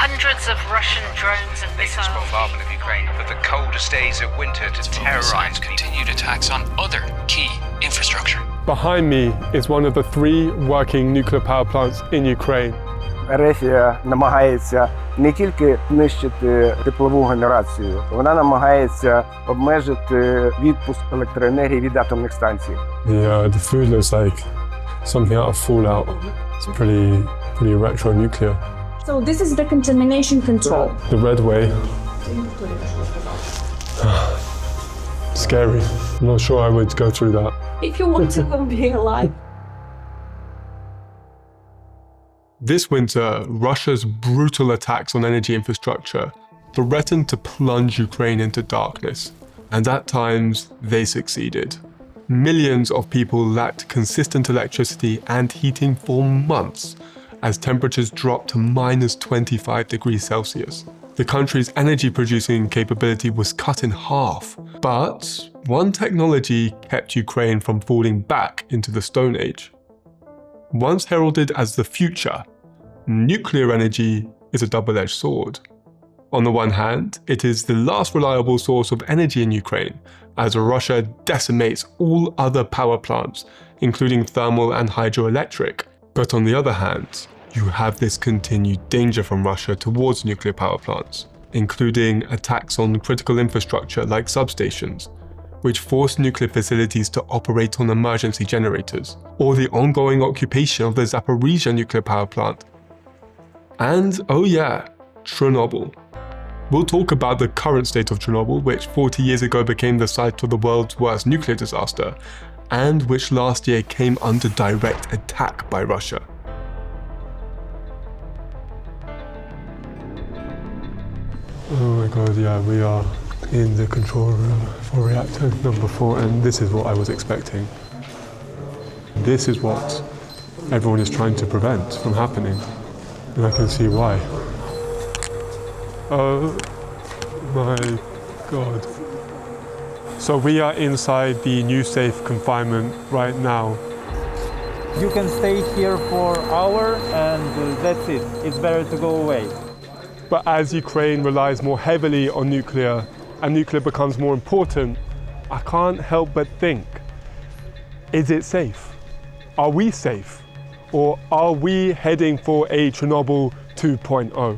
Hundreds of Russian drones and missiles. Bombardment of Ukraine, but the coldest days of winter to terrorize continued attacks on other key infrastructure. Behind me is one of the 3 working nuclear power plants in Ukraine. Росія намагається не тільки знищити теплову генерацію, вона намагається обмежити відпуск електроенергії від атомних станцій. The food looks like something out of Fallout. It's pretty retro nuclear. So this is the contamination control. The red way. Scary. I'm not sure I would go through that. If you want to be alive. This winter, Russia's brutal attacks on energy infrastructure threatened to plunge Ukraine into darkness, and at times they succeeded. Millions of people lacked consistent electricity and heating for months as temperatures dropped to -25°C. The country's energy producing capability was cut in half, but one technology kept Ukraine from falling back into the Stone Age. Once heralded as the future, nuclear energy is a double-edged sword. On the one hand, it is the last reliable source of energy in Ukraine, as Russia decimates all other power plants, including thermal and hydroelectric. But on the other hand, you have this continued danger from Russia towards nuclear power plants, including attacks on critical infrastructure like substations, which force nuclear facilities to operate on emergency generators, or the ongoing occupation of the Zaporizhzhia Nuclear Power Plant. And, oh yeah, Chornobyl. We'll talk about the current state of Chornobyl, which 40 years ago became the site of the world's worst nuclear disaster, and which last year came under direct attack by Russia. Oh my god, yeah, we are in the control room for reactor number 4, and this is what I was expecting. This is what everyone is trying to prevent from happening, and I can see why. Oh my god. So we are inside the new safe confinement right now. You can stay here for an hour and that's it. It's better to go away. But as Ukraine relies more heavily on nuclear and nuclear becomes more important, I can't help but think, is it safe? Are we safe? Or are we heading for a Chernobyl 2.0?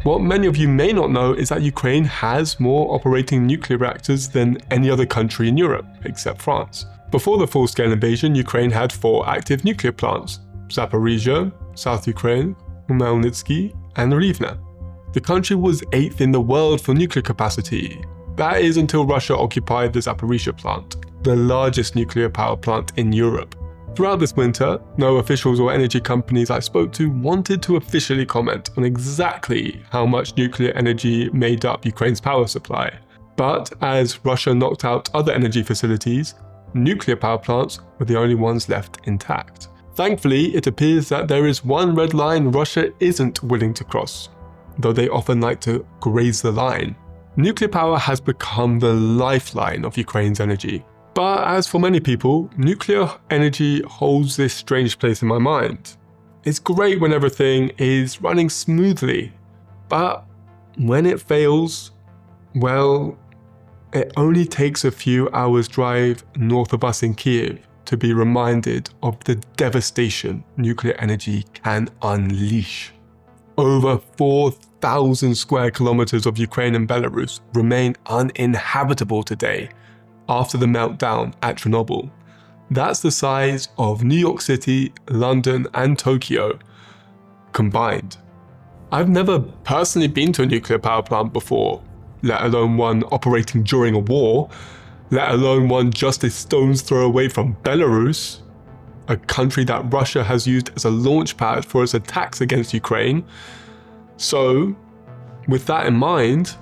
What many of you may not know is that Ukraine has more operating nuclear reactors than any other country in Europe, except France. Before the full-scale invasion, Ukraine had 4 active nuclear plants: Zaporizhzhia, South Ukraine, Khmelnytsky, and Rivne. The country was 8th in the world for nuclear capacity. That is until Russia occupied the Zaporizhzhia plant, the largest nuclear power plant in Europe. Throughout this winter, no officials or energy companies I spoke to wanted to officially comment on exactly how much nuclear energy made up Ukraine's power supply. But as Russia knocked out other energy facilities, nuclear power plants were the only ones left intact. Thankfully, it appears that there is one red line Russia isn't willing to cross, though they often like to graze the line. Nuclear power has become the lifeline of Ukraine's energy. But as for many people, nuclear energy holds this strange place in my mind. It's great when everything is running smoothly, but when it fails, well, it only takes a few hours' drive north of us in Kyiv to be reminded of the devastation nuclear energy can unleash. Over 4,000 square kilometers of Ukraine and Belarus remain uninhabitable today after the meltdown at Chernobyl. That's the size of New York City, London, and Tokyo combined. I've never personally been to a nuclear power plant before, let alone one operating during a war, let alone one just a stone's throw away from Belarus, a country that Russia has used as a launch pad for its attacks against Ukraine. So, with that in mind,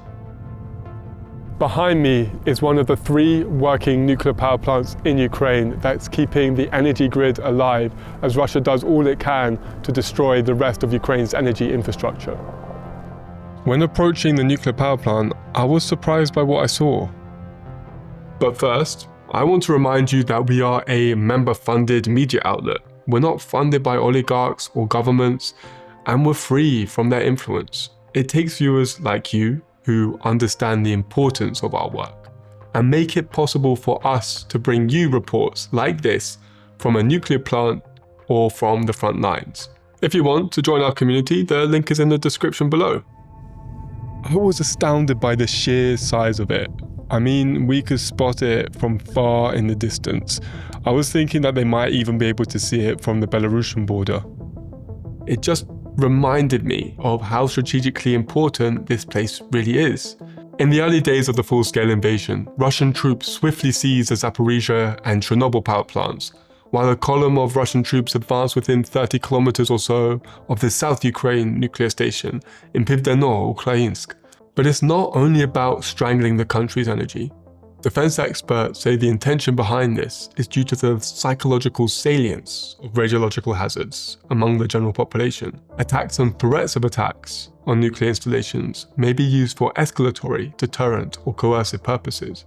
behind me is one of the 3 working nuclear power plants in Ukraine that's keeping the energy grid alive as Russia does all it can to destroy the rest of Ukraine's energy infrastructure. When approaching the nuclear power plant, I was surprised by what I saw. But first, I want to remind you that we are a member-funded media outlet. We're not funded by oligarchs or governments, and we're free from their influence. It takes viewers like you who understand the importance of our work and make it possible for us to bring you reports like this from a nuclear plant or from the front lines. If you want to join our community, the link is in the description below. I was astounded by the sheer size of it. I mean, we could spot it from far in the distance. I was thinking that they might even be able to see it from the Belarusian border. It just reminded me of how strategically important this place really is. In the early days of the full-scale invasion, Russian troops swiftly seized the Zaporizhzhia and Chornobyl power plants, while a column of Russian troops advanced within 30 kilometers or so of the South Ukraine nuclear station in Ukrainsk. But it's not only about strangling the country's energy. Defense experts say the intention behind this is due to the psychological salience of radiological hazards among the general population. Attacks and threats of attacks on nuclear installations may be used for escalatory, deterrent, or coercive purposes.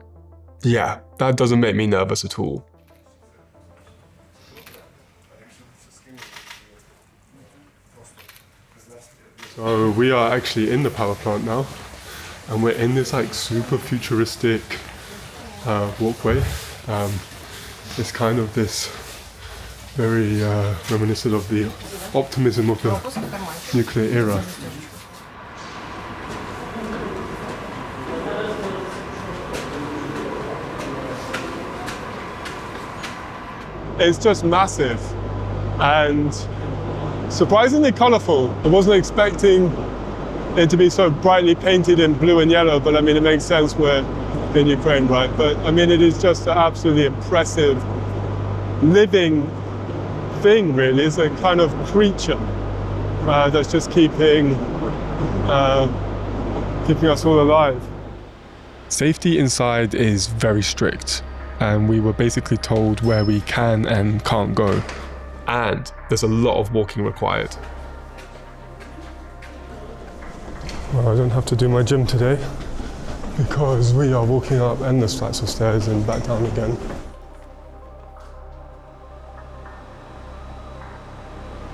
Yeah, that doesn't make me nervous at all. So we are actually in the power plant now, and we're in this like super futuristic walkway. It's kind of this very reminiscent of the optimism of the nuclear era. It's just massive and surprisingly colourful. I wasn't expecting it to be so brightly painted in blue and yellow, but I mean, it makes sense, we're in Ukraine, right? But I mean, it is just an absolutely impressive living thing, really. It's a kind of creature that's just keeping us all alive. Safety inside is very strict, and we were basically told where we can and can't go. And there's a lot of walking required. Well, I don't have to do my gym today because we are walking up endless flights of stairs and back down again.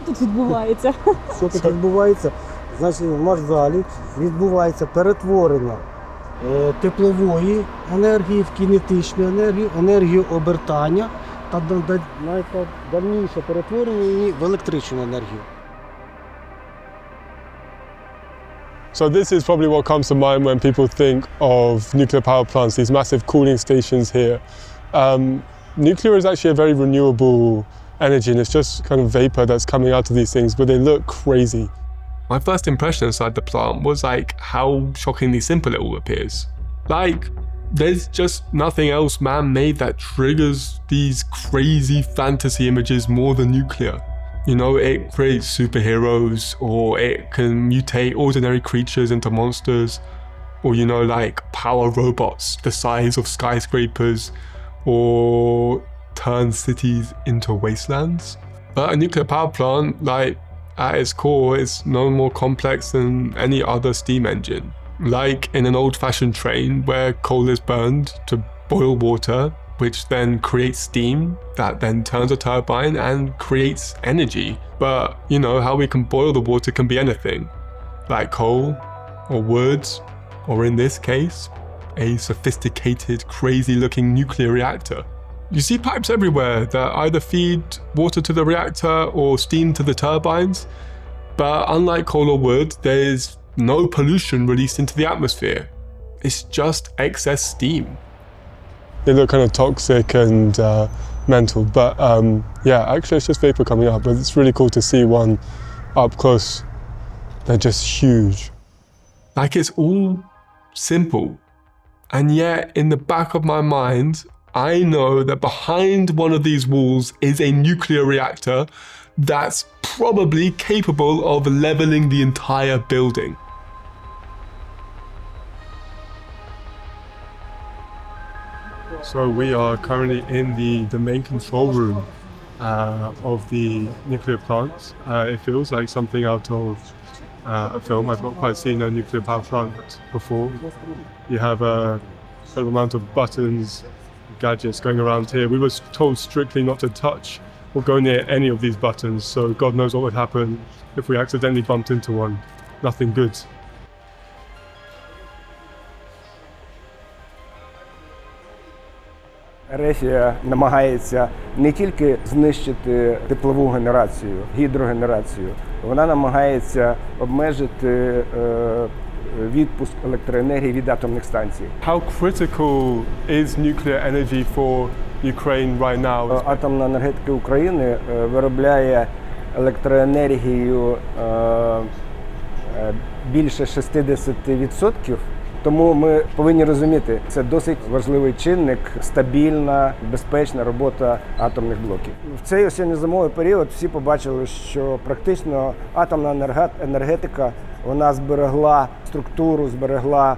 Тут відбувається. Що тут відбувається? Значить, в вокзалі відбувається перетворення теплової енергії в кінетичну енергію, енергію обертання та дальніше перетворення її в електричну енергію. So this is probably what comes to mind when people think of nuclear power plants, these massive cooling stations here. Nuclear is actually a very renewable energy, and it's just kind of vapor that's coming out of these things, but they look crazy. My first impression inside the plant was like how shockingly simple it all appears. Like, there's just nothing else man-made that triggers these crazy fantasy images more than nuclear. You know, it creates superheroes, or it can mutate ordinary creatures into monsters, or, you know, like power robots the size of skyscrapers, or turn cities into wastelands. But a nuclear power plant, like, at its core, is no more complex than any other steam engine. Like in an old-fashioned train where coal is burned to boil water, which then creates steam that then turns a turbine and creates energy. But, you know, how we can boil the water can be anything, like coal or wood, or in this case, a sophisticated, crazy-looking nuclear reactor. You see pipes everywhere that either feed water to the reactor or steam to the turbines, but unlike coal or wood, there's no pollution released into the atmosphere. It's just excess steam. They look kind of toxic and mental, but yeah, actually it's just vapor coming up, but it's really cool to see one up close. They're just huge. Like, it's all simple, and yet in the back of my mind, I know that behind one of these walls is a nuclear reactor that's probably capable of leveling the entire building. So we are currently in the main control room of the nuclear plant. It feels like something out of a film. I've not quite seen a nuclear power plant before. You have a certain amount of buttons, gadgets going around here. We were told strictly not to touch or go near any of these buttons, so God knows what would happen if we accidentally bumped into one. Nothing good Рефія намагається не тільки знищити теплову генерацію, гідрогенерацію, вона намагається обмежити відпуск електроенергії від атомних станцій. How critical is nuclear energy for Ukraine right now? Атомна енергетика України виробляє електроенергію більше 60%, тому ми повинні розуміти, це досить важливий чинник, стабільна, безпечна робота атомних блоків. В цей осінньо-зимовий період всі побачили, що практично атомна енергетика, вона зберегла структуру, зберегла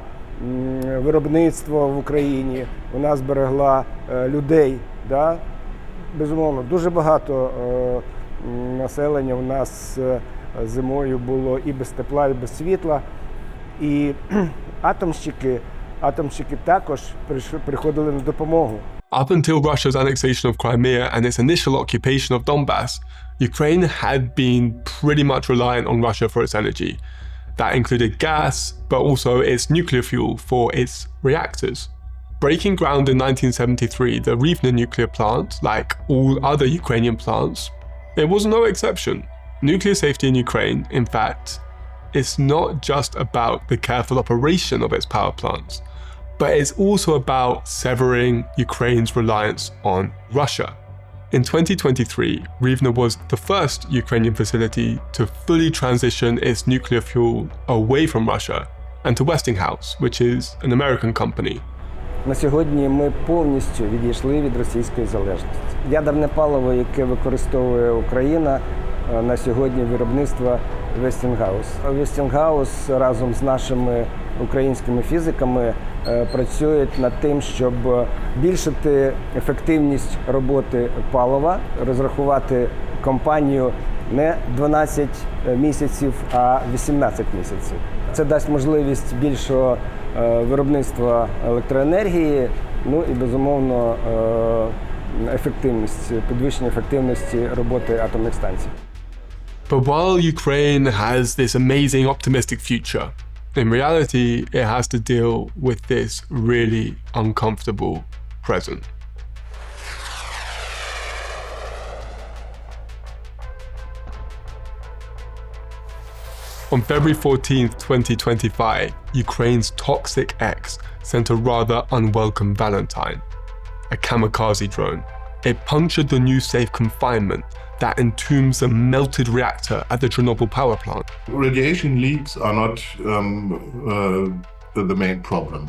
виробництво в Україні, вона зберегла людей. Да? Безумовно, дуже багато населення у нас зимою було і без тепла, і без світла. І атомщики також приходили на допомогу. Up until Russia's annexation of Crimea and its initial occupation of Donbass, Ukraine had been pretty much reliant on Russia for its energy. That included gas, but also its nuclear fuel for its reactors. Breaking ground in 1973, the Rivne Nuclear Plant, like all other Ukrainian plants, it was no exception. Nuclear safety in Ukraine, in fact, it's not just about the careful operation of its power plants, but it's also about severing Ukraine's reliance on Russia. In 2023, Rivne was the first Ukrainian facility to fully transition its nuclear fuel away from Russia and to Westinghouse, which is an American company. На сьогодні ми повністю відійшли від російської залежності. Ядерне паливо, яке використовує Україна, на сьогодні виробництво Westinghouse. Westinghouse разом з нашими українськими фізиками працюють над тим, щоб збільшити ефективність роботи палива, розрахувати компанію не 12 місяців, а 18 місяців. Це дасть можливість більшого виробництва електроенергії, ну і, безумовно, підвищення ефективності роботи атомних станцій. But while Ukraine has this amazing optimistic future, in reality it has to deal with this really uncomfortable present. On February 14th, 2025, Ukraine's toxic ex sent a rather unwelcome Valentine, a kamikaze drone. It punctured the new safe confinement that entombs a melted reactor at the Chornobyl power plant. Radiation leaks are not the main problem.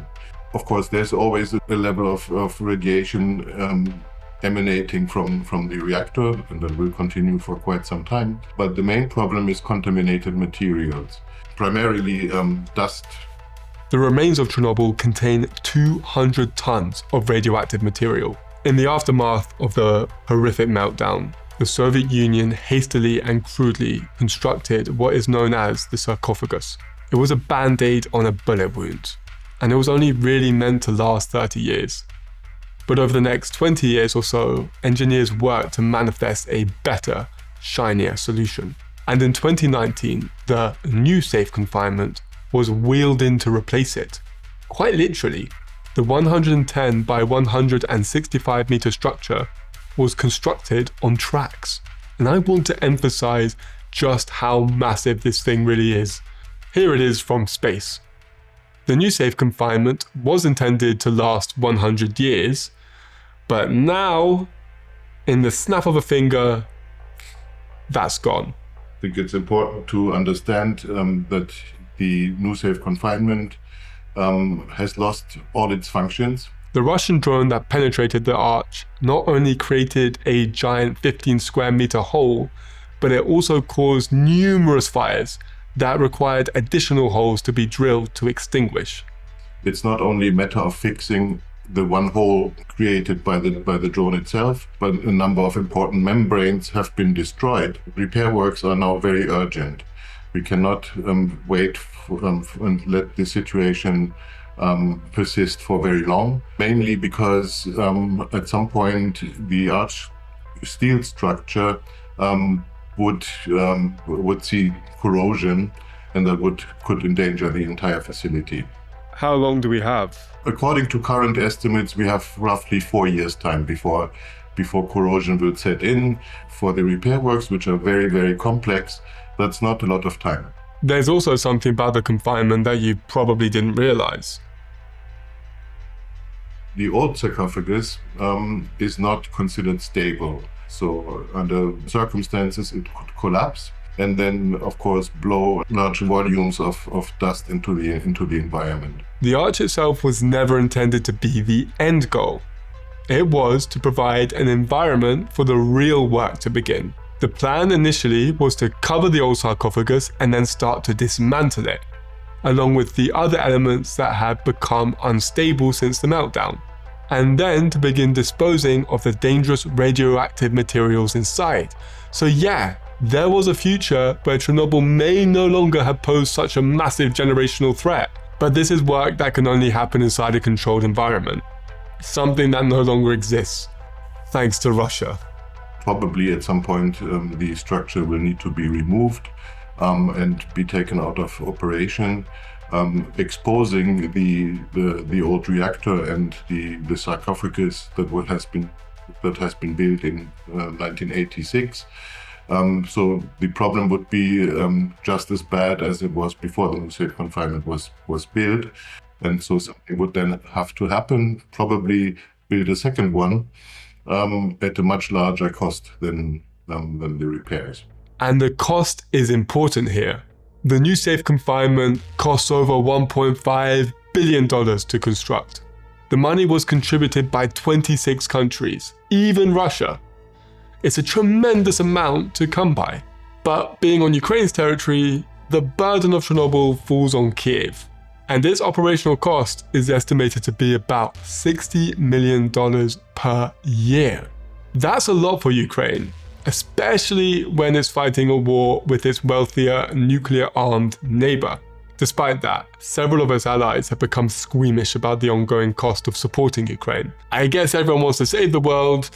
Of course, there's always a level of radiation emanating from the reactor, and that will continue for quite some time. But the main problem is contaminated materials, primarily dust. The remains of Chernobyl contain 200 tons of radioactive material. In the aftermath of the horrific meltdown, the Soviet Union hastily and crudely constructed what is known as the sarcophagus. It was a band-aid on a bullet wound, and it was only really meant to last 30 years. But over the next 20 years or so, engineers worked to manifest a better, shinier solution. And in 2019, the new safe confinement was wheeled in to replace it. Quite literally, the 110 by 165 meter structure was constructed on tracks. And I want to emphasize just how massive this thing really is. Here it is from space. The new safe confinement was intended to last 100 years, but now, in the snap of a finger, that's gone. I think it's important to understand that the new safe confinement has lost all its functions. The Russian drone that penetrated the arch not only created a giant 15 square meter hole, but it also caused numerous fires that required additional holes to be drilled to extinguish. It's not only a matter of fixing the one hole created by the drone itself, but a number of important membranes have been destroyed. Repair works are now very urgent. We cannot wait and let the situation persist for very long, mainly because at some point the arch steel structure would see corrosion, and that could endanger the entire facility. how long do we have? According to current estimates, we have roughly 4 years' time before corrosion will set in. For the repair works, which are very, very complex, that's not a lot of time. There's also something about the confinement that you probably didn't realize. The old sarcophagus is not considered stable. So under circumstances, it could collapse and then, of course, blow large volumes of dust into the environment. The arch itself was never intended to be the end goal. It was to provide an environment for the real work to begin. The plan initially was to cover the old sarcophagus and then start to dismantle it, along with the other elements that had become unstable since the meltdown, and then to begin disposing of the dangerous radioactive materials inside. So yeah, there was a future where Chernobyl may no longer have posed such a massive generational threat, but this is work that can only happen inside a controlled environment, something that no longer exists, thanks to Russia. Probably at some point the structure will need to be removed and be taken out of operation, exposing the old reactor and the sarcophagus that has been built in 1986. So the problem would be just as bad as it was before the new safe confinement was built. And so something would then have to happen, probably build a second one at a much larger cost than the repairs. And the cost is important here. The new safe confinement costs over $1.5 billion to construct. The money was contributed by 26 countries, even Russia. It's a tremendous amount to come by. But being on Ukraine's territory, the burden of Chernobyl falls on Kyiv. And its operational cost is estimated to be about $60 million per year. That's a lot for Ukraine, especially when it's fighting a war with its wealthier nuclear-armed neighbor. Despite that, several of its allies have become squeamish about the ongoing cost of supporting Ukraine. I guess everyone wants to save the world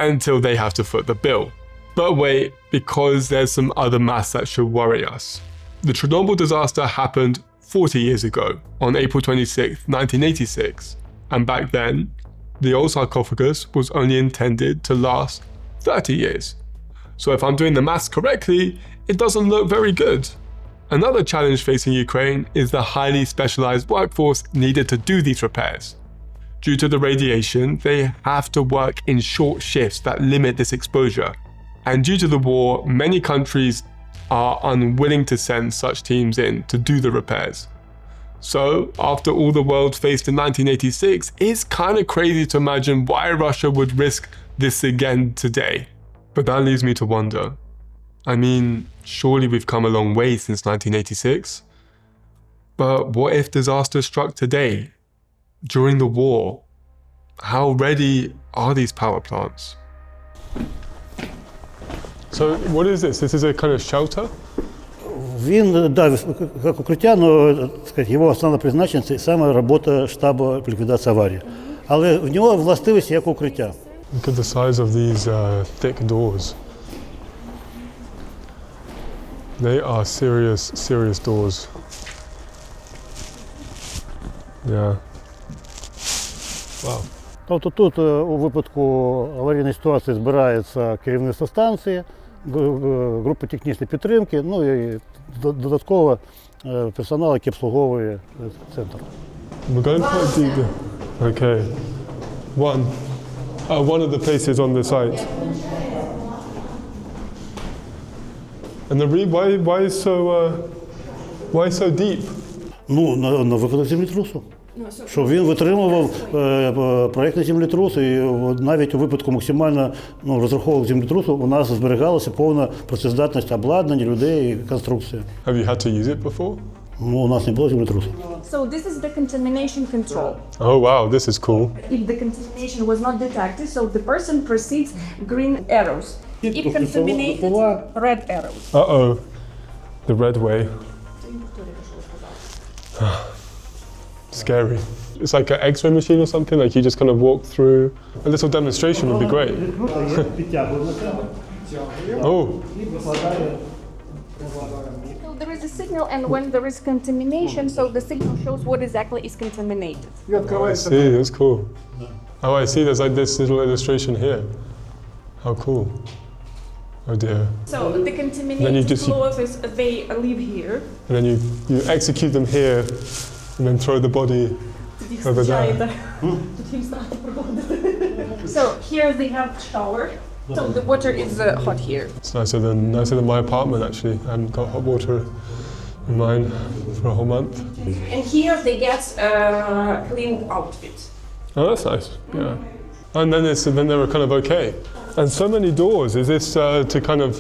until they have to foot the bill. But wait, because there's some other maths that should worry us. The Chernobyl disaster happened 40 years ago, on April 26, 1986. And back then, the old sarcophagus was only intended to last 30 years. So if I'm doing the maths correctly, it doesn't look very good. Another challenge facing Ukraine is the highly specialized workforce needed to do these repairs. Due to the radiation, they have to work in short shifts that limit this exposure. And due to the war, many countries are unwilling to send such teams in to do the repairs. So, after all the world faced in 1986, it's kind of crazy to imagine why Russia would risk this again today. But that leaves me to wonder. I mean, surely we've come a long way since 1986. But what if disaster struck today, during the war? How ready are these power plants? So what is this? This is a kind of shelter? Він, да, как укриття, но, так сказати, його основне призначення – це саме робота штабу ліквідації аварії. Але в нього властивості як укриття. Look at the size of these thick doors. They are serious doors. Yeah. Wow. Тобто тут у випадку аварійної ситуації збирається керівництво станції, група технічної підтримки, ну і додатково персонал, який обслуговує центр. We're going quite deep. Okay. One of the places on the site. And the why so deep? Ну, на випадок землетрусу. Щоб він витримував проєктний землетрус, і навіть у випадку максимально розраховував землетрусу, у нас зберігалася повна працездатність обладнання, людей і конструкції. Have you had to use it before? Ну, у нас не було землетрусу. So this is the contamination control. Oh wow, this is cool. If the contamination was not detected, so the person proceeds green arrows. If contaminated, red arrows. Uh-oh, the red way. Scary. It's like an X-ray machine or something, like you just kind of walk through. A little demonstration would be great. Oh. there is a signal, and when there is contamination, so the signal shows what exactly is contaminated. Oh, I see, that's cool. Oh, I see, there's like this little illustration here. How cool. Oh dear. So the contaminated clothes, they live here. And then you execute them here, and then throw the body over there. So here they have shower. So the water is hot here. It's nicer than my apartment actually. I haven't got hot water in mine for a whole month. And here they get clean outfit. Oh, that's nice. Yeah. And then they were kind of okay. And so many doors. Is this to kind of,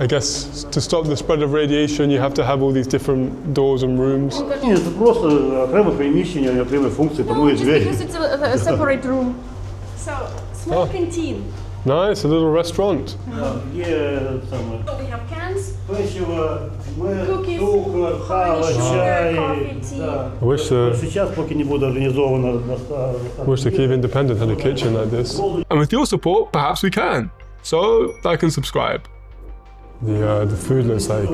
I guess, to stop the spread of radiation? You have to have all these different doors and rooms. Ні, це просто окреме приміщення, окремі функції, тому є двері. Because it's a separate room. So small canteen. Nice, a little restaurant. Є саме So we have cans. печиво, мед, Cookies, цукор, кава, sugar, чай. coffee, tea. Да. I wish the Зараз, поки не буде організовано Kyiv Independent had a kitchen like this. And with your support, perhaps we can. So, like and subscribe. The food looks like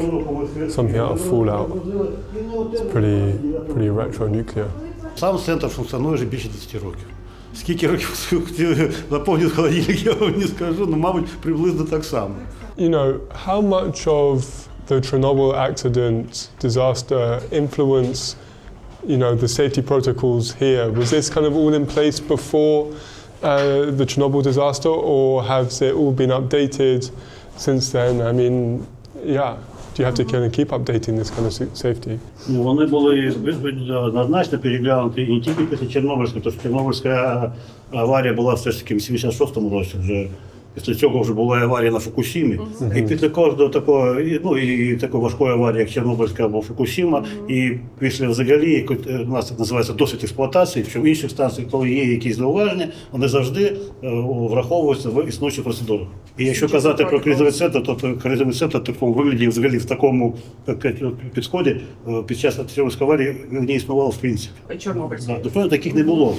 something out of Fallout. It's pretty retro nuclear. Сам центр функціонує вже більше 10 років. Скільки років наповнює холодильник, я вам не скажу, але, мабуть, приблизно так само. You know, how much of the Chernobyl accident, disaster influence, you know, the safety protocols here? Was this kind of all in place before the Chernobyl disaster, or has it all been updated since then? I mean, yeah. Do you have to kind of keep updating this kind of safety? Вони були однозначно переглянуті і не тільки після Чорнобильської, тому що Чорнобильська аварія була все ж таки в 76-му році вже. Після цього вже була аварія на Фукусімі. І після кожного такого, ну і такої важкої аварії, як Чорнобильська або Фукусіма, і після взагалі, у нас так називається досвід експлуатації, що в інших станціях, коли є якісь зауваження, вони завжди враховуються в існуючих процедурах. І якщо казати про кризовий центр, то кризовий центр в такому вигляді, взагалі в такому підході під час Чорнобильської аварії не існувало в принципі. Чорнобильської. Тобто таких не було.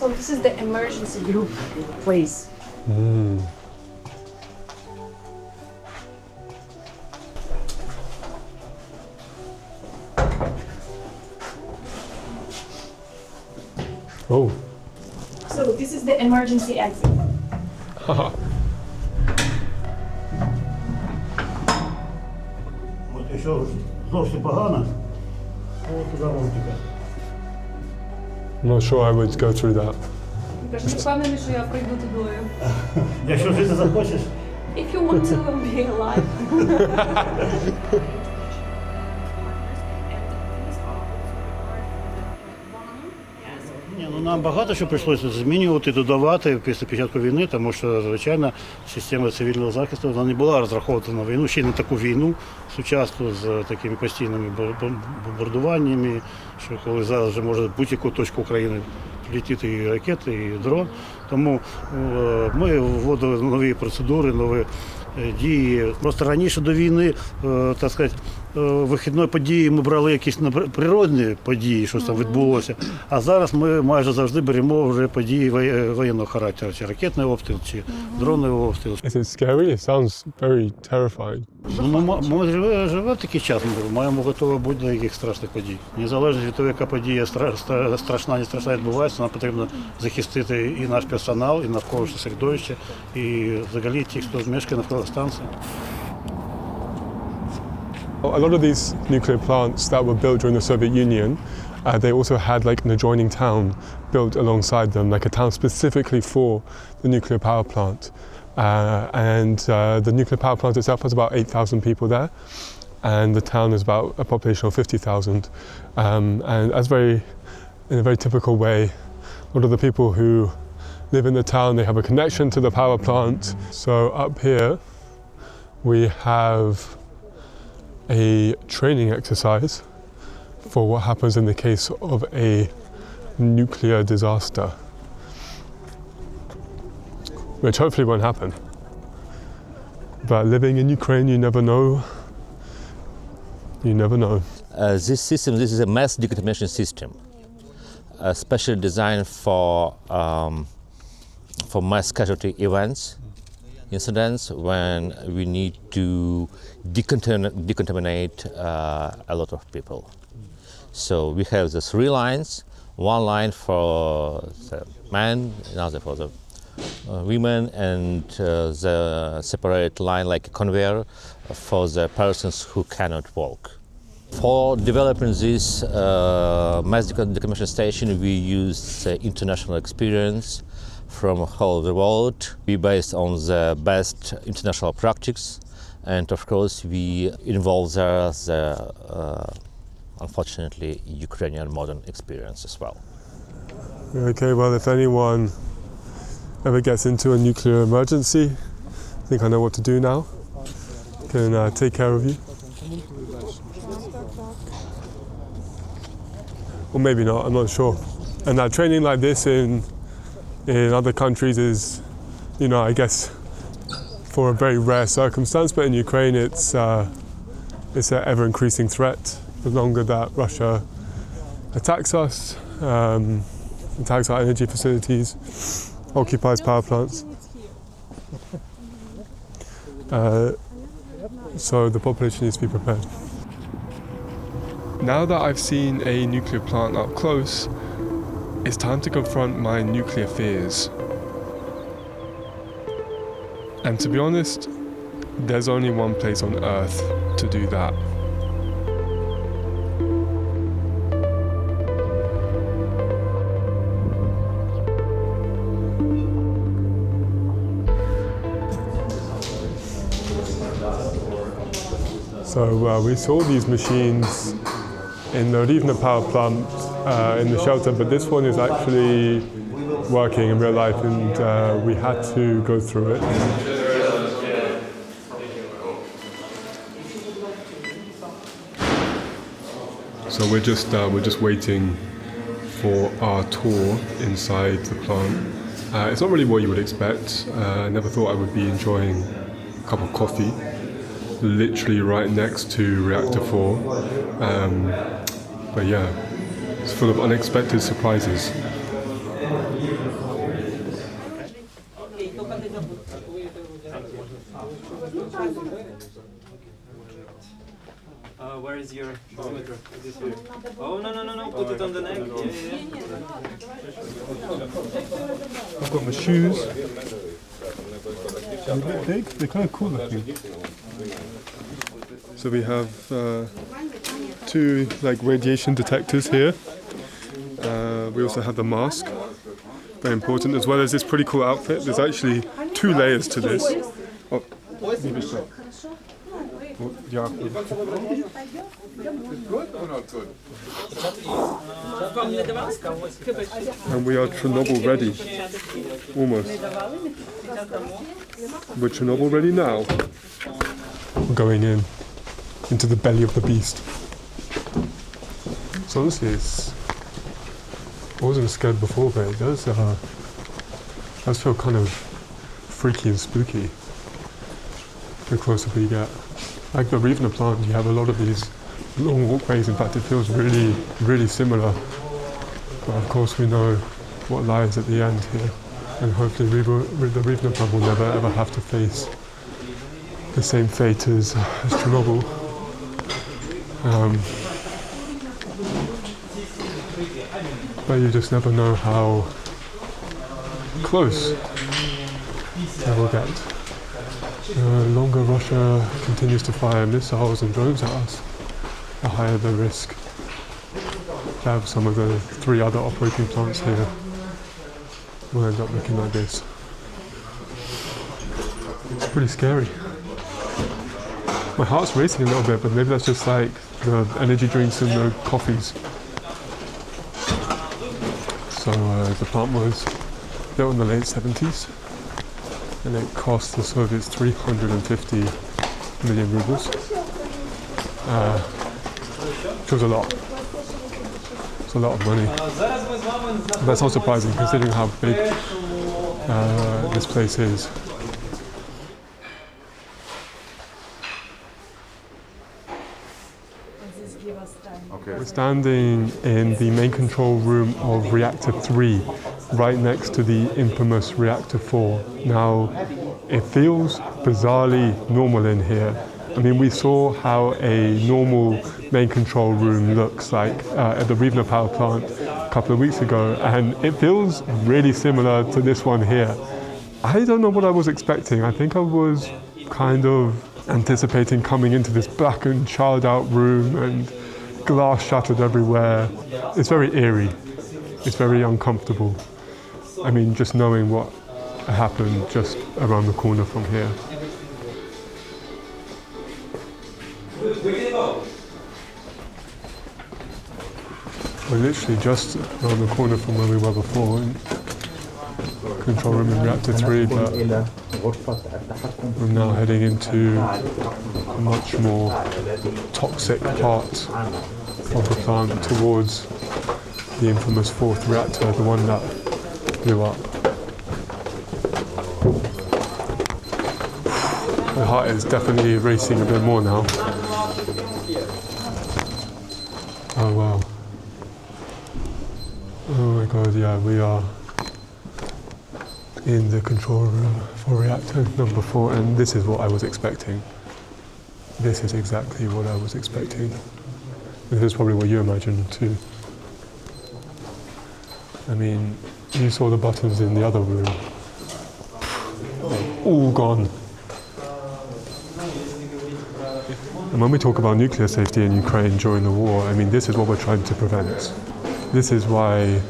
So this is the emergency group place. Oh. So this is the emergency exit. Haha. От якщо зовсім погано, то туди можна тікати. I'm not sure I would go through that. Кажу, не впевнений, що я пройду туди. Якщо жити захочеш. If you want to be alive. Нам багато що прийшлося змінювати, додавати після початку війни, тому що, звичайно, система цивільного захисту вона не була розрахована на війну, ще й не таку війну сучасну з такими постійними бомбардуваннями, що коли зараз вже може будь-яку точку України літити і ракети, і дрон. Тому ми вводили нові процедури, нові дії. Просто раніше до війни, так сказати, вихідної події ми брали якісь природні події, що там відбулося, а зараз ми майже завжди беремо вже події воєнного характеру, чи ракетний обстріл, чи дронний обстріл. Is it scary? It sounds very terrifying. Ми живемо в такий час, ми маємо готові бути до яких страшних подій. Незалежно від того, яка подія страшна, не страшна відбувається, нам потрібно захистити і наш персонал, і навколишнє середовище, і взагалі ті, хто мешкає навколо станції. A lot of these nuclear plants that were built during the Soviet Union, they also had like an adjoining town built alongside them, like a town specifically for the nuclear power plant. The nuclear power plant itself has about 8,000 people there, and the town is about a population of 50,000. And as in a very typical way, a lot of the people who live in the town, they have a connection to the power plant. So up here, we have a training exercise for what happens in the case of a nuclear disaster, which hopefully won't happen. But living in Ukraine, you never know. You never know. This is a mass decontamination system, specially designed for mass casualty events incidents when we need to decontaminate a lot of people. So we have the 3 lines, one line for the men, another for the women, and the separate line like a conveyor for the persons who cannot walk. For developing this mass decommission station, we used international experience from whole the world. We based on the best international practice, and of course we involve there the unfortunately Ukrainian modern experience as well. Okay, well, if anyone ever gets into a nuclear emergency, I think I know what to do now. Can take care of you. Or maybe not, I'm not sure. And training like this in other countries is, I guess, for a very rare circumstance, but in Ukraine it's an ever-increasing threat. The longer that Russia attacks us, attacks our energy facilities, occupies power plants. So the population needs to be prepared. Now that I've seen a nuclear plant up close, it's time to confront my nuclear fears. And to be honest, there's only one place on Earth to do that. So we saw these machines in the Rivne Power Plant in the shelter, but this one is actually working in real life, and we had to go through it. So we're just waiting for our tour inside the plant. It's not really what you would expect. I never thought I would be enjoying a cup of coffee literally right next to reactor 4. But yeah, it's full of unexpected surprises. Where is your thermometer? Is this here? Oh, no, put it on the neck. I've got my shoes. They're kind of cool looking. So we have 2 radiation detectors here. We also have the mask, very important, as well as this pretty cool outfit. There's actually 2 layers to this. Oh, and we are Chernobyl ready, almost. We're Chernobyl ready now. We're going into the belly of the beast. So honestly, I wasn't scared before, but it does feel kind of freaky and spooky the closer we get. Like the Rivne plant, you have a lot of these long walkways. In fact, it feels really, really similar. But of course, we know what lies at the end here, and hopefully the Rivne plant will never ever have to face the same fate as Chernobyl. But you just never know how close they will get. The longer Russia continues to fire missiles and drones at us, the higher the risk. To have some of the 3 other operating plants here will end up looking like this. It's pretty scary. My heart's racing a little bit, but maybe that's just like the energy drinks and the coffees. So the plant was built in the late 70s, and it cost the Soviets 350 million rubles, which was a lot. It's a lot of money. That's not surprising considering how big this place is. We're standing in the main control room of reactor 3, right next to the infamous reactor 4. Now, It feels bizarrely normal in here. I mean, we saw how a normal main control room looks like at the Rivne Power Plant a couple of weeks ago, and it feels really similar to this one here. I don't know what I was expecting. I think I was kind of anticipating coming into this black and charred out room and glass shattered everywhere. It's very eerie. It's very uncomfortable. I mean, just knowing what happened just around the corner from here. We're literally just around the corner from where we were before, in control room in reactor 3, but we're now heading into a much more toxic part of the plant towards the infamous 4th reactor, the one that blew up. My heart is definitely racing a bit more now. Oh wow. Oh my god, yeah, we are in the control room for reactor number 4, and this is what I was expecting. This is exactly what I was expecting. This is probably what you imagined too. I mean, you saw the buttons in the other room. All gone. And when we talk about nuclear safety in Ukraine during the war, I mean, this is what we're trying to prevent. This is why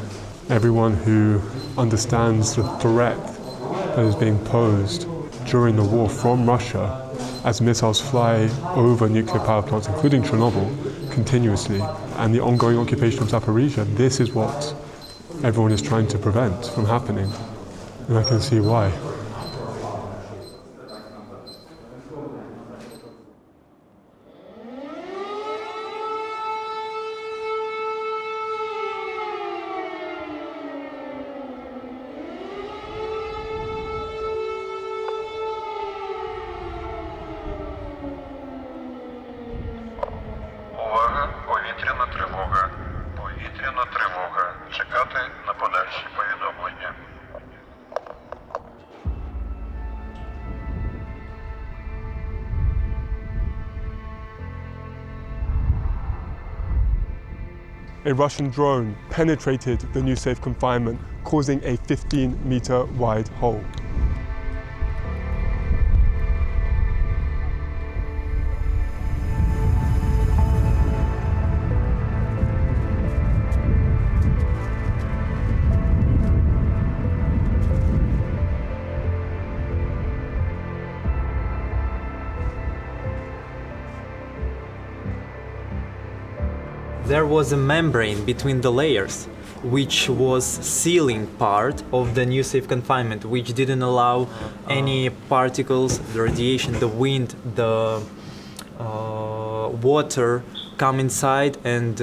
everyone who understands the threat that is being posed during the war from Russia as missiles fly over nuclear power plants, including Chernobyl, continuously, and the ongoing occupation of Zaporizhzhia, this is what everyone is trying to prevent from happening. And I can see why. Повітряна тривога. Повітряна тривога. Чекати на подальші повідомлення. A Russian drone penetrated the new safe confinement, causing a 15-meter wide hole. There was a membrane between the layers, which was sealing part of the new safe confinement, which didn't allow any particles, the radiation, the wind, the water come inside and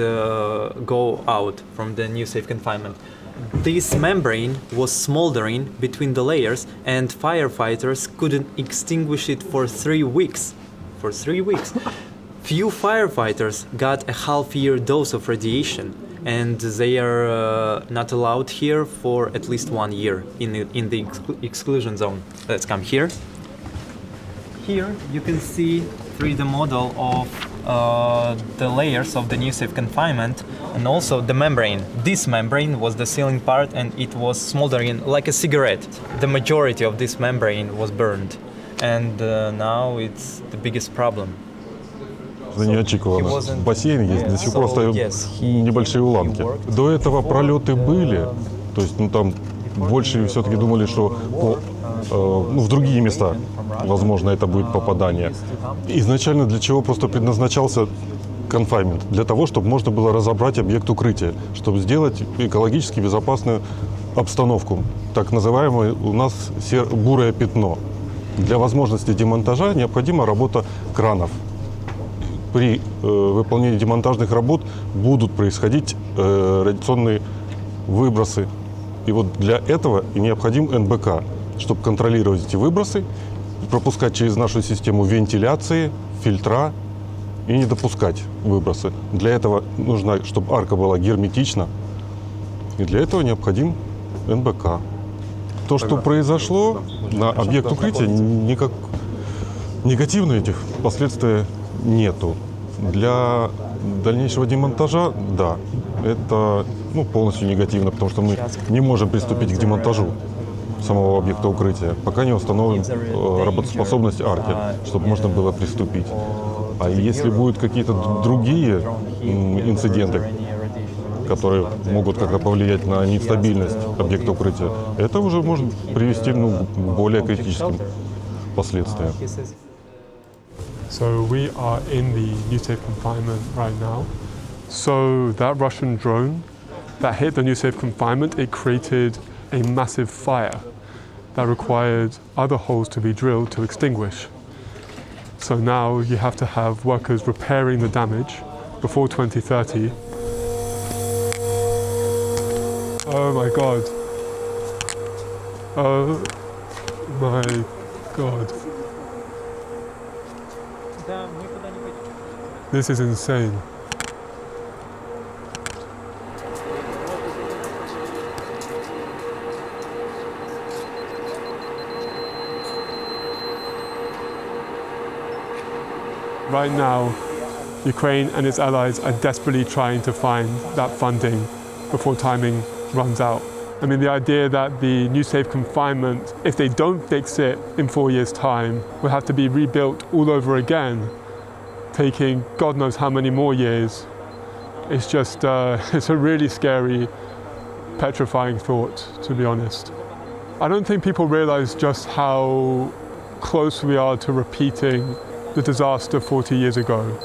go out from the new safe confinement. This membrane was smoldering between the layers, and firefighters couldn't extinguish it for 3 weeks. For 3 weeks. Few firefighters got a half-year dose of radiation, and they are not allowed here for at least 1 year in the exclusion zone. Let's come here. Here you can see 3D model of the layers of the new safe confinement and also the membrane. This membrane was the sealing part, and it was smoldering like a cigarette. The majority of this membrane was burned, and now it's the biggest problem. Неочікувано. В бассейне есть до сих пор стоят небольшие уламки. До этого пролеты были, то есть там больше все-таки думали, что в другие места, возможно, это будет попадание. Изначально для чего просто предназначался конфайнмент? Для того, чтобы можно было разобрать объект укрытия, чтобы сделать экологически безопасную обстановку, так называемое у нас бурое пятно. Для возможности демонтажа необходима работа кранов. При выполнении демонтажных работ будут происходить радиационные выбросы. И вот для этого и необходим НБК, чтобы контролировать эти выбросы, пропускать через нашу систему вентиляции, фильтра и не допускать выбросы. Для этого нужно, чтобы арка была герметична, и для этого необходим НБК. То, что произошло, на объект укрытия никак негативных этих последствий нету. Для дальнейшего демонтажа, да, это полностью негативно, потому что мы не можем приступить к демонтажу самого объекта укрытия, пока не установим работоспособность арки, чтобы можно было приступить. А если будут какие-то другие инциденты, которые могут как-то повлиять на нестабильность объекта укрытия, это уже может привести к более критическим последствиям. So we are in the new safe confinement right now. So that Russian drone that hit the new safe confinement, it created a massive fire that required other holes to be drilled to extinguish. So now you have to have workers repairing the damage before 2030. Oh my God. Oh my God. This is insane. Right now, Ukraine and its allies are desperately trying to find that funding before timing runs out. I mean, the idea that the new safe confinement, if they don't fix it in 4 years' time, will have to be rebuilt all over again, taking God knows how many more years. It's just, it's a really scary, petrifying thought, to be honest. I don't think people realize just how close we are to repeating the disaster 40 years ago.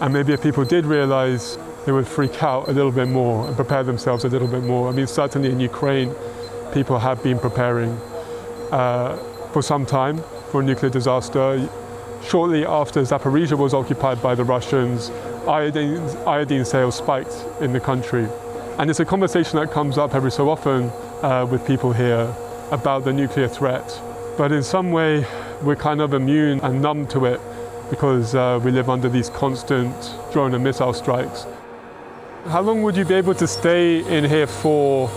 And maybe if people did realize, they would freak out a little bit more and prepare themselves a little bit more. I mean, certainly in Ukraine, people have been preparing for some time for a nuclear disaster. Shortly after Zaporizhzhia was occupied by the Russians, iodine sales spiked in the country. And it's a conversation that comes up every so often with people here about the nuclear threat. But in some way, we're kind of immune and numb to it because we live under these constant drone and missile strikes. How long would you be able to stay in here for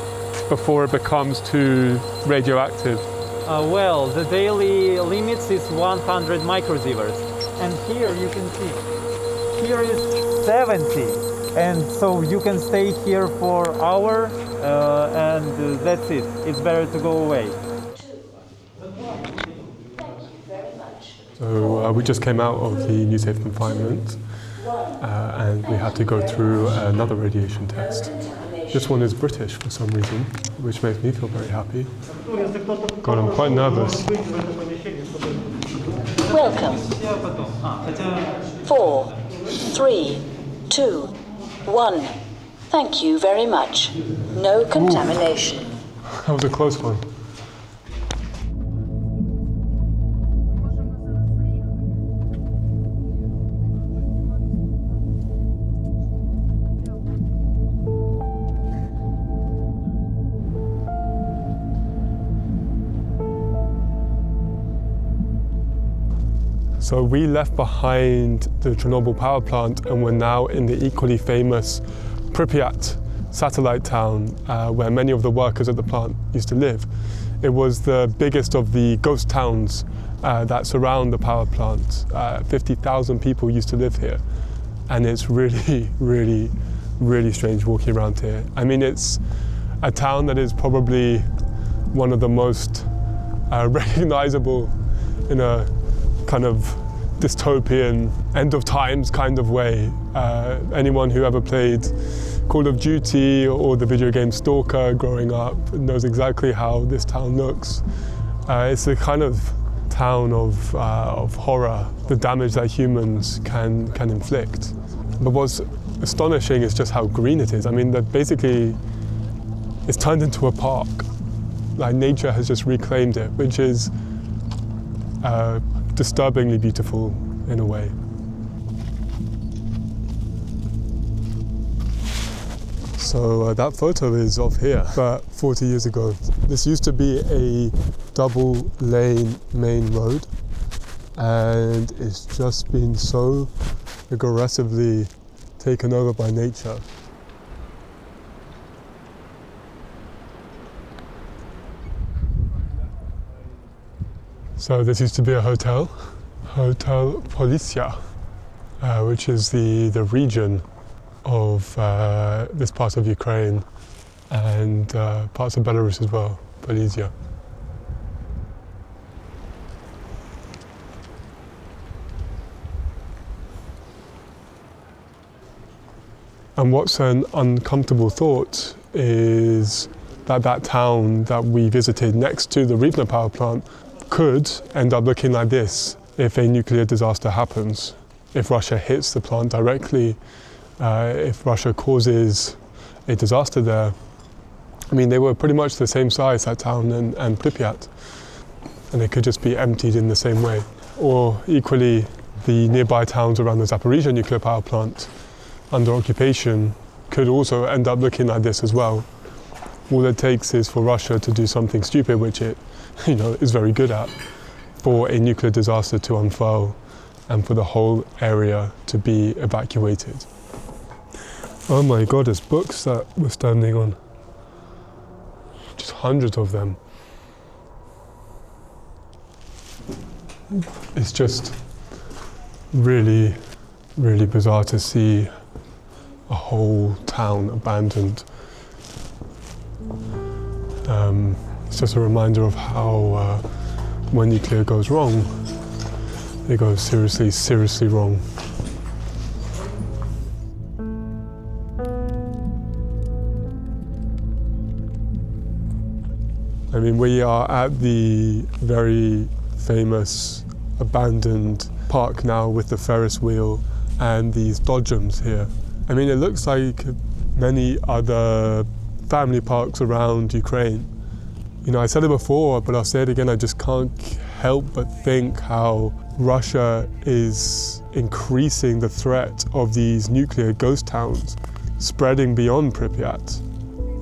before it becomes too radioactive? Well, the daily limits is 100 microsieverts. And here you can see, here is 70. And so you can stay here for an hour and that's it. It's better to go away. So we just came out of the new safe confinement and we had to go through another radiation test. This one is British for some reason, which makes me feel very happy. God, I'm quite nervous. Welcome. 4, 3, 2, 1. Thank you very much. No contamination. That was a close one. So we left behind the Chornobyl power plant and we're now in the equally famous Pripyat satellite town where many of the workers at the plant used to live. It was the biggest of the ghost towns that surround the power plant. 50,000 people used to live here. And it's really, really, really strange walking around here. I mean, it's a town that is probably one of the most recognizable in a kind of dystopian, end of times kind of way. Anyone who ever played Call of Duty or the video game S.T.A.L.K.E.R. growing up knows exactly how this town looks. It's a kind of town of horror, the damage that humans can inflict. But what's astonishing is just how green it is. I mean, that basically it's turned into a park. Like nature has just reclaimed it, which is disturbingly beautiful in a way. So that photo is of here, but 40 years ago. This used to be a double-lane main road, and it's just been so aggressively taken over by nature. So this used to be a hotel, Hotel Polisia, which is the region of this part of Ukraine and parts of Belarus as well, Polisia. And what's an uncomfortable thought is that that town that we visited next to the Rivne power plant could end up looking like this if a nuclear disaster happens. If Russia hits the plant directly, if Russia causes a disaster there. I mean, they were pretty much the same size, that town and Pripyat, and they could just be emptied in the same way. Or equally, the nearby towns around the Zaporizhzhia Nuclear Power Plant under occupation could also end up looking like this as well. All it takes is for Russia to do something stupid, which it, is very good at, for a nuclear disaster to unfurl and for the whole area to be evacuated. Oh my God, there's books that we're standing on. Just hundreds of them. It's just really, really bizarre to see a whole town abandoned. It's just a reminder of how when nuclear goes wrong, it goes seriously, seriously wrong. I mean, we are at the very famous abandoned park now with the Ferris wheel and these dodgems here. I mean, it looks like many other family parks around Ukraine. I said it before, but I'll say it again, I just can't help but think how Russia is increasing the threat of these nuclear ghost towns, spreading beyond Pripyat.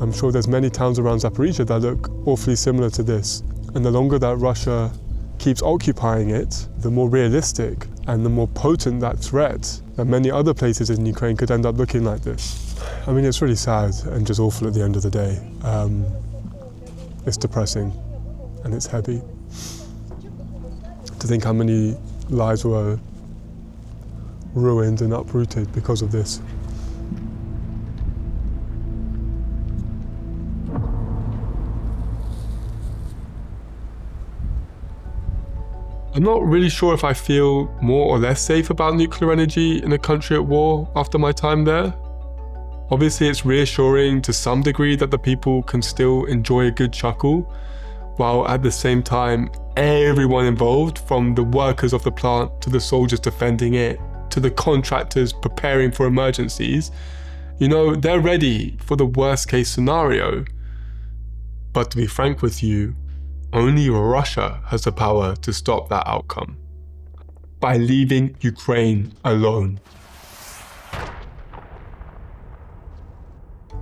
I'm sure there's many towns around Zaporizhzhia that look awfully similar to this. And the longer that Russia keeps occupying it, the more realistic and the more potent that threat that many other places in Ukraine could end up looking like this. I mean, it's really sad and just awful at the end of the day. It's depressing and it's heavy to think how many lives were ruined and uprooted because of this. I'm not really sure if I feel more or less safe about nuclear energy in a country at war after my time there. Obviously, it's reassuring to some degree that the people can still enjoy a good chuckle, while at the same time, everyone involved, from the workers of the plant to the soldiers defending it, to the contractors preparing for emergencies, they're ready for the worst case scenario. But to be frank with you, only Russia has the power to stop that outcome by leaving Ukraine alone.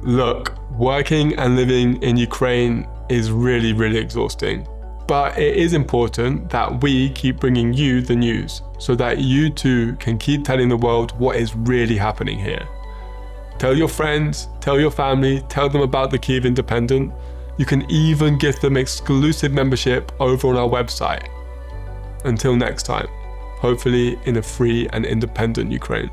Look, working and living in Ukraine is really, really exhausting. But it is important that we keep bringing you the news so that you too can keep telling the world what is really happening here. Tell your friends, tell your family, tell them about the Kyiv Independent. You can even give them exclusive membership over on our website. Until next time, hopefully in a free and independent Ukraine.